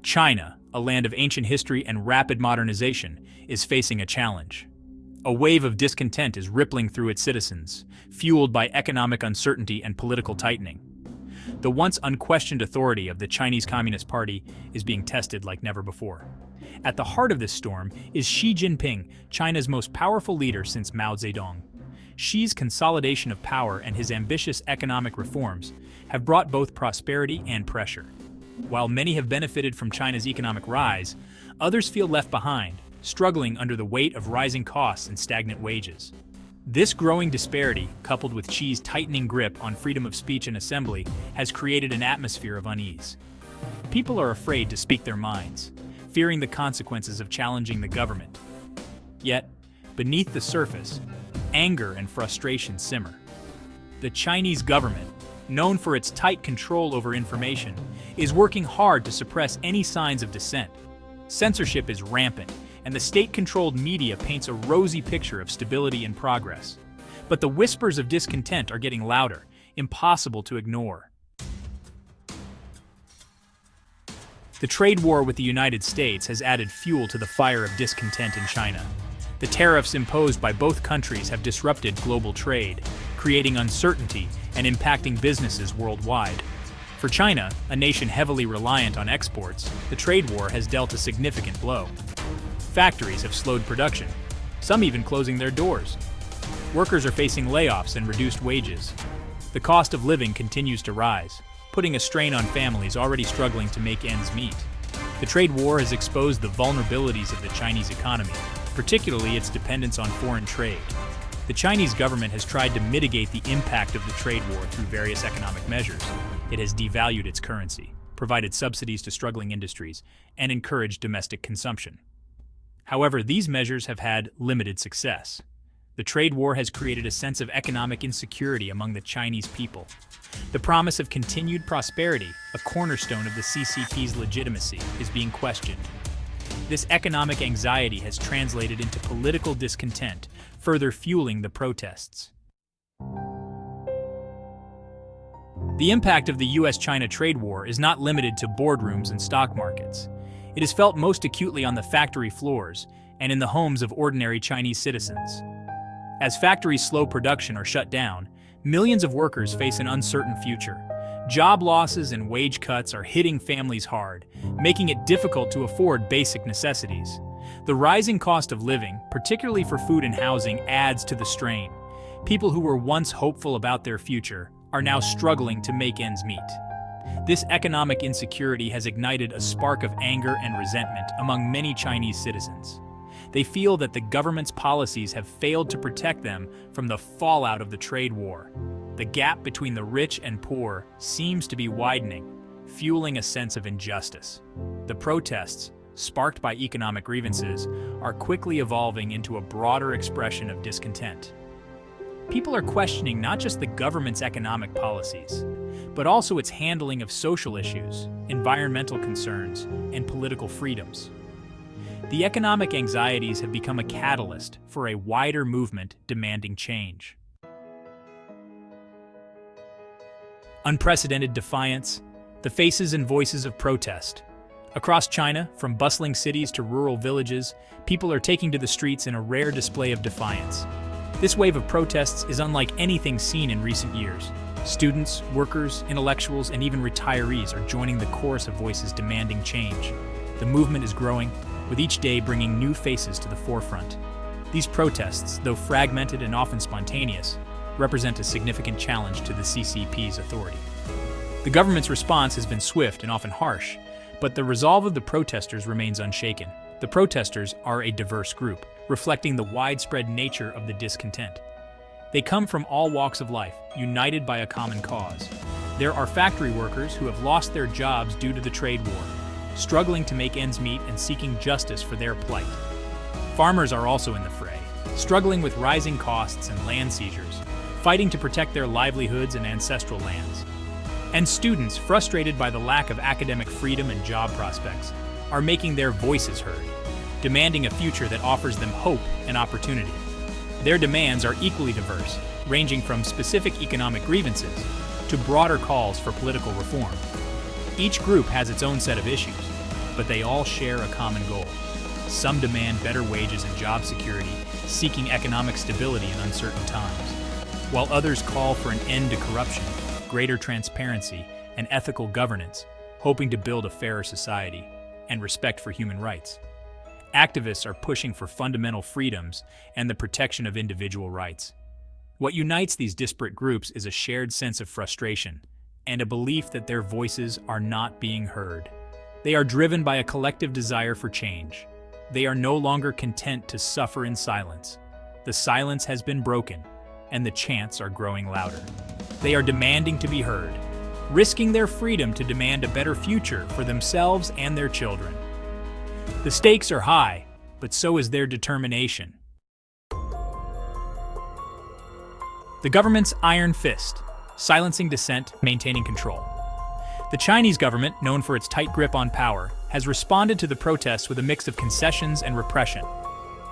China, a land of ancient history and rapid modernization, is facing a challenge. A wave of discontent is rippling through its citizens, fueled by economic uncertainty and political tightening. The once unquestioned authority of the Chinese Communist Party is being tested like never before. At the heart of this storm is Xi Jinping, China's most powerful leader since Mao Zedong. Xi's consolidation of power and his ambitious economic reforms have brought both prosperity and pressure. While many have benefited from China's economic rise, others feel left behind, struggling under the weight of rising costs and stagnant wages. This growing disparity, coupled with Xi's tightening grip on freedom of speech and assembly, has created an atmosphere of unease. People are afraid to speak their minds, fearing the consequences of challenging the government. Yet, beneath the surface, anger and frustration simmer. The Chinese government, known for its tight control over information, is working hard to suppress any signs of dissent. Censorship is rampant, and the state-controlled media paints a rosy picture of stability and progress. But the whispers of discontent are getting louder, impossible to ignore. The trade war with the United States has added fuel to the fire of discontent in China. The tariffs imposed by both countries have disrupted global trade, creating uncertainty and impacting businesses worldwide. For China, a nation heavily reliant on exports, the trade war has dealt a significant blow. Factories have slowed production, some even closing their doors. Workers are facing layoffs and reduced wages. The cost of living continues to rise, putting a strain on families already struggling to make ends meet. The trade war has exposed the vulnerabilities of the Chinese economy, particularly its dependence on foreign trade. The Chinese government has tried to mitigate the impact of the trade war through various economic measures. It has devalued its currency, provided subsidies to struggling industries, and encouraged domestic consumption. However, these measures have had limited success. The trade war has created a sense of economic insecurity among the Chinese people. The promise of continued prosperity, a cornerstone of the CCP's legitimacy, is being questioned. This economic anxiety has translated into political discontent, further fueling the protests. The impact of the US-China trade war is not limited to boardrooms and stock markets. It is felt most acutely on the factory floors and in the homes of ordinary Chinese citizens. As factories slow production or shut down, millions of workers face an uncertain future. Job losses and wage cuts are hitting families hard, making it difficult to afford basic necessities. The rising cost of living, particularly for food and housing, adds to the strain. People who were once hopeful about their future are now struggling to make ends meet. This economic insecurity has ignited a spark of anger and resentment among many Chinese citizens. They feel that the government's policies have failed to protect them from the fallout of the trade war. The gap between the rich and poor seems to be widening, fueling a sense of injustice. The protests, sparked by economic grievances, are quickly evolving into a broader expression of discontent. People are questioning not just the government's economic policies, but also its handling of social issues, environmental concerns, and political freedoms. The economic anxieties have become a catalyst for a wider movement demanding change. Unprecedented defiance, the faces and voices of protest. Across China, from bustling cities to rural villages, people are taking to the streets in a rare display of defiance. This wave of protests is unlike anything seen in recent years. Students, workers, intellectuals, and even retirees are joining the chorus of voices demanding change. The movement is growing, with each day bringing new faces to the forefront. These protests, though fragmented and often spontaneous, represent a significant challenge to the CCP's authority. The government's response has been swift and often harsh, but the resolve of the protesters remains unshaken. The protesters are a diverse group, reflecting the widespread nature of the discontent. They come from all walks of life, united by a common cause. There are factory workers who have lost their jobs due to the trade war, struggling to make ends meet and seeking justice for their plight. Farmers are also in the fray, struggling with rising costs and land seizures, fighting to protect their livelihoods and ancestral lands. And students, frustrated by the lack of academic freedom and job prospects, are making their voices heard, demanding a future that offers them hope and opportunity. Their demands are equally diverse, ranging from specific economic grievances to broader calls for political reform. Each group has its own set of issues, but they all share a common goal. Some demand better wages and job security, seeking economic stability in uncertain times, while others call for an end to corruption, greater transparency, and ethical governance, hoping to build a fairer society and respect for human rights. Activists are pushing for fundamental freedoms and the protection of individual rights. What unites these disparate groups is a shared sense of frustration and a belief that their voices are not being heard. They are driven by a collective desire for change. They are no longer content to suffer in silence. The silence has been broken, and the chants are growing louder. They are demanding to be heard, risking their freedom to demand a better future for themselves and their children. The stakes are high, but so is their determination. The government's iron fist, silencing dissent, maintaining control. The Chinese government, known for its tight grip on power, has responded to the protests with a mix of concessions and repression.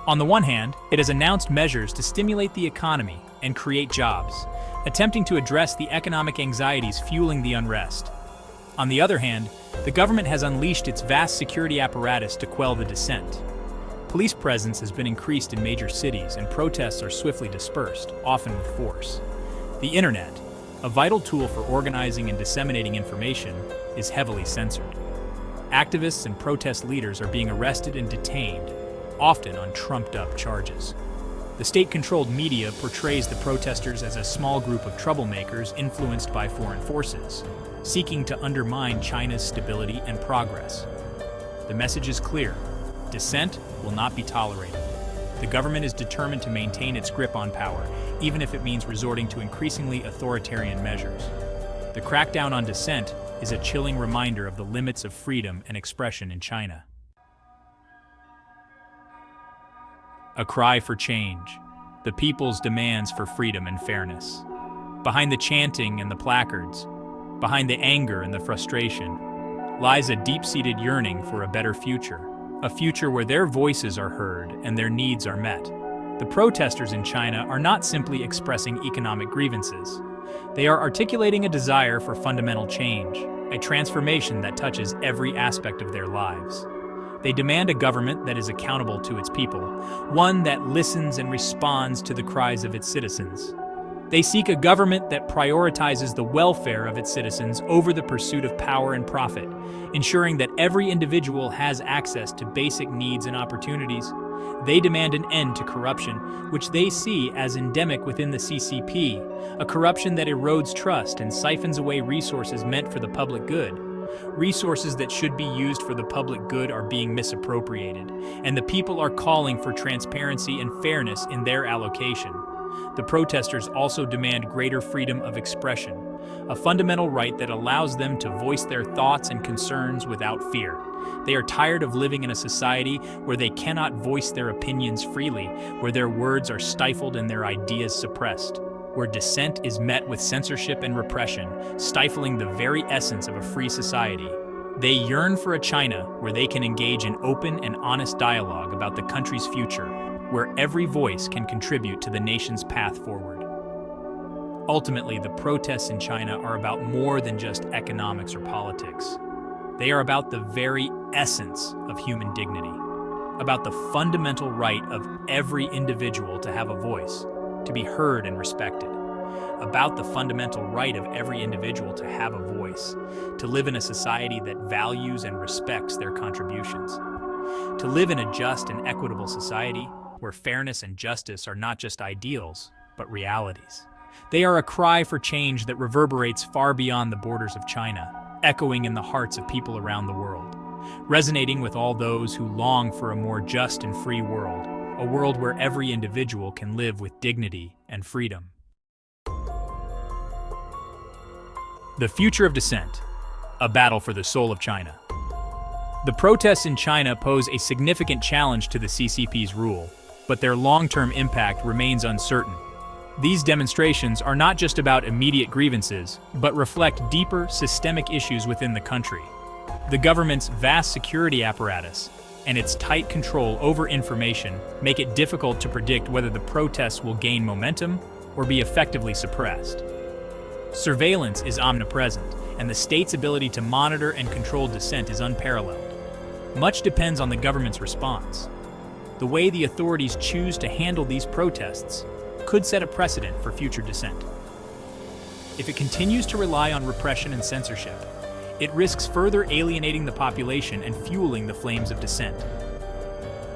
On the one hand, it has announced measures to stimulate the economy and create jobs, attempting to address the economic anxieties fueling the unrest. On the other hand, the government has unleashed its vast security apparatus to quell the dissent. Police presence has been increased in major cities, and protests are swiftly dispersed, often with force. The internet, a vital tool for organizing and disseminating information, is heavily censored. Activists and protest leaders are being arrested and detained, often on trumped-up charges. The state-controlled media portrays the protesters as a small group of troublemakers influenced by foreign forces, seeking to undermine China's stability and progress. The message is clear: dissent will not be tolerated. The government is determined to maintain its grip on power, even if it means resorting to increasingly authoritarian measures. The crackdown on dissent is a chilling reminder of the limits of freedom and expression in China. A cry for change, the people's demands for freedom and fairness. Behind the chanting and the placards, behind the anger and the frustration, lies a deep-seated yearning for a better future, a future where their voices are heard and their needs are met. The protesters in China are not simply expressing economic grievances. They are articulating a desire for fundamental change, a transformation that touches every aspect of their lives. They demand a government that is accountable to its people, one that listens and responds to the cries of its citizens. They seek a government that prioritizes the welfare of its citizens over the pursuit of power and profit, ensuring that every individual has access to basic needs and opportunities. They demand an end to corruption, which they see as endemic within the CCP, a corruption that erodes trust and siphons away resources meant for the public good. Resources that should be used for the public good are being misappropriated, and the people are calling for transparency and fairness in their allocation. The protesters also demand greater freedom of expression, a fundamental right that allows them to voice their thoughts and concerns without fear. They are tired of living in a society where they cannot voice their opinions freely, where their words are stifled and their ideas suppressed, where dissent is met with censorship and repression, stifling the very essence of a free society. They yearn for a China where they can engage in open and honest dialogue about the country's future, where every voice can contribute to the nation's path forward. Ultimately, the protests in China are about more than just economics or politics. They are about the very essence of human dignity, about the fundamental right of every individual to have a voice, to be heard and respected, about the fundamental right of every individual to have a voice, to live in a society that values and respects their contributions, to live in a just and equitable society where fairness and justice are not just ideals, but realities. They are a cry for change that reverberates far beyond the borders of China, echoing in the hearts of people around the world, resonating with all those who long for a more just and free world, a world where every individual can live with dignity and freedom. The future of dissent, a battle for the soul of China. The protests in China pose a significant challenge to the CCP's rule, but their long-term impact remains uncertain. These demonstrations are not just about immediate grievances, but reflect deeper, systemic issues within the country. The government's vast security apparatus and its tight control over information make it difficult to predict whether the protests will gain momentum or be effectively suppressed. Surveillance is omnipresent, and the state's ability to monitor and control dissent is unparalleled. Much depends on the government's response. The way the authorities choose to handle these protests could set a precedent for future dissent. If it continues to rely on repression and censorship, it risks further alienating the population and fueling the flames of dissent.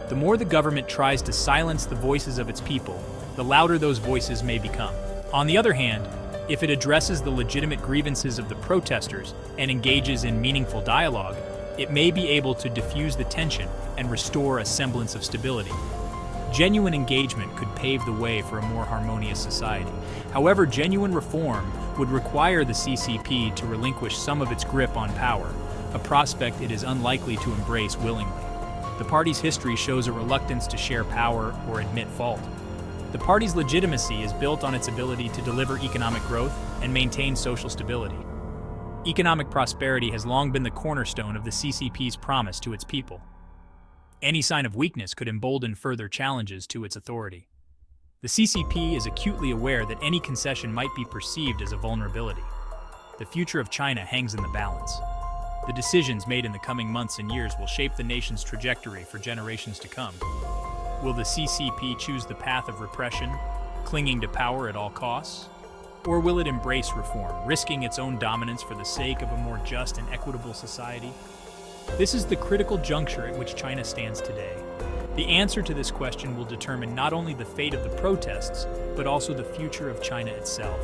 The more the government tries to silence the voices of its people, the louder those voices may become. On the other hand, if it addresses the legitimate grievances of the protesters and engages in meaningful dialogue, it may be able to diffuse the tension and restore a semblance of stability. Genuine engagement could pave the way for a more harmonious society. However, genuine reform would require the CCP to relinquish some of its grip on power, a prospect it is unlikely to embrace willingly. The party's history shows a reluctance to share power or admit fault. The party's legitimacy is built on its ability to deliver economic growth and maintain social stability. Economic prosperity has long been the cornerstone of the CCP's promise to its people. Any sign of weakness could embolden further challenges to its authority. The CCP is acutely aware that any concession might be perceived as a vulnerability. The future of China hangs in the balance. The decisions made in the coming months and years will shape the nation's trajectory for generations to come. Will the CCP choose the path of repression, clinging to power at all costs? Or will it embrace reform, risking its own dominance for the sake of a more just and equitable society? This is the critical juncture at which China stands today. The answer to this question will determine not only the fate of the protests, but also the future of China itself.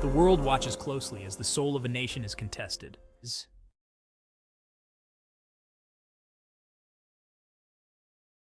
The world watches closely as the soul of a nation is contested.